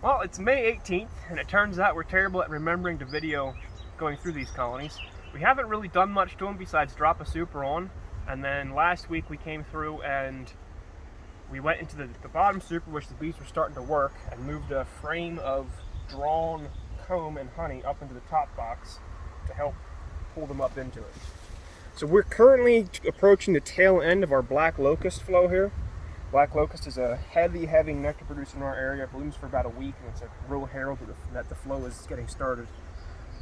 Well, it's May 18th, and it turns out we're terrible at remembering to video going through these colonies. We haven't really done much to them besides drop a super on, and then last week we came through and we went into the bottom super, which the bees were starting to work, and moved a frame of drawn comb and honey up into the top box to help pull them up into it. So we're currently approaching the tail end of our black locust flow here. Black locust is a heavy nectar producer in our area. It blooms for about a week, and it's a real herald that the flow is getting started.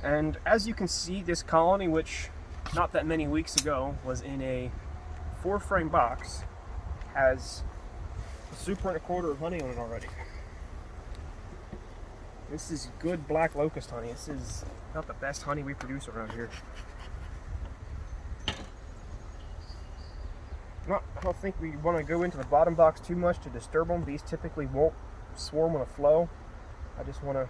And as you can see, this colony, which not that many weeks ago was in a 4-frame box, has a super and a quarter of honey on it already. This is good black locust honey. This is not the best honey we produce around here. I don't think we want to go into the bottom box too much to disturb them. Bees typically won't swarm on a flow. I just want to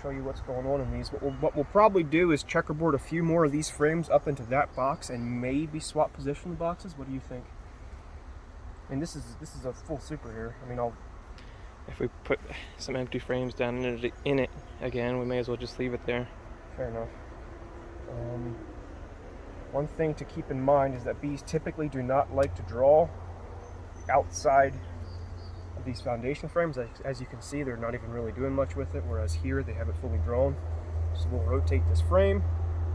show you what's going on in these. What we'll probably do is checkerboard a few more of these frames up into that box and maybe swap position the boxes. What do you think? I mean, this is a full super here. I mean, if we put some empty frames down in it again, we may as well just leave it there. Fair enough. One thing to keep in mind is that bees typically do not like to draw outside of these foundation frames. As you can see, they're not even really doing much with it, whereas here they have it fully drawn. So we'll rotate this frame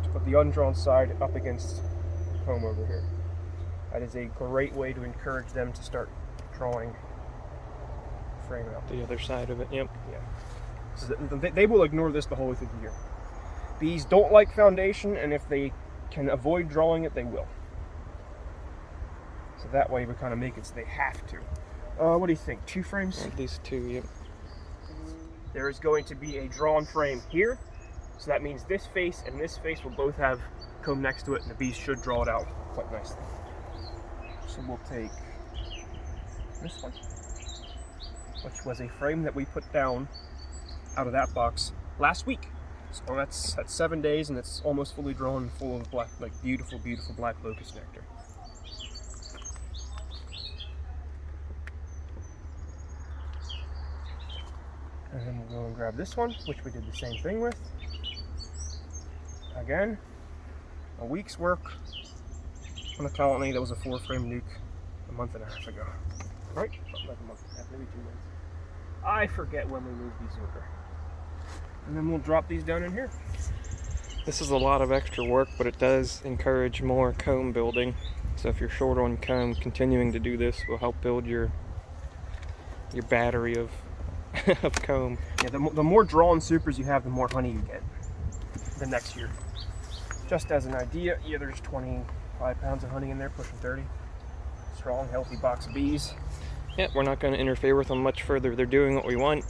to put the undrawn side up against the comb over here. That is a great way to encourage them to start drawing the frame out. The other side of it, yep. Yeah. So they will ignore this the whole way through the year. Bees don't like foundation, and if they can avoid drawing it, they will. So that way we kind of make it so they have to. What do you think? 2 frames? At least 2, yep. There is going to be a drawn frame here. So that means this face and this face will both have comb next to it, and the bees should draw it out quite nicely. So we'll take this one, which was a frame that we put down out of that box last week. So that's 7 days, and it's almost fully drawn and full of black, like beautiful black locust nectar. And then we'll go and grab this one, which we did the same thing with. Again, a week's work on a colony that was a 4-frame nuke a month and a half ago. Right? Something like a month and a half, maybe 2 months. I forget when we moved these over. And then we'll drop these down in here. This is a lot of extra work, but it does encourage more comb building. So if you're short on comb, continuing to do this will help build your battery of of comb. Yeah, the more drawn supers you have, the more honey you get the next year. Just as an idea, yeah, there's 25 pounds of honey in there, pushing 30. Strong, healthy box of bees. Yeah, we're not going to interfere with them much further. They're doing what we want.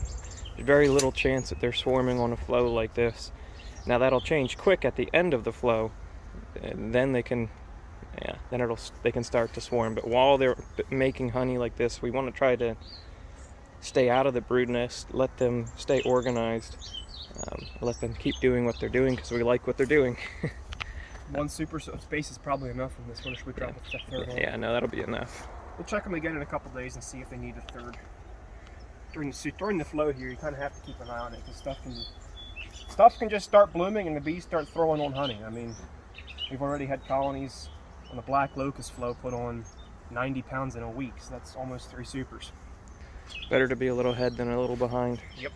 There's very little chance that they're swarming on a flow like this. Now that'll change quick at the end of the flow, and then they can, they can start to swarm. But while they're making honey like this, we want to try to stay out of the brood nest, let them stay organized, let them keep doing what they're doing because we like what they're doing. 1 super space is probably enough from this one. Should we drop a third one? Yeah, no, that'll be enough. We'll check them again in a couple days and see if they need a third. During the flow here, you kind of have to keep an eye on it because stuff can just start blooming and the bees start throwing on honey. I mean, we've already had colonies on the black locust flow put on 90 pounds in a week, so that's almost 3 supers. Better to be a little ahead than a little behind. Yep.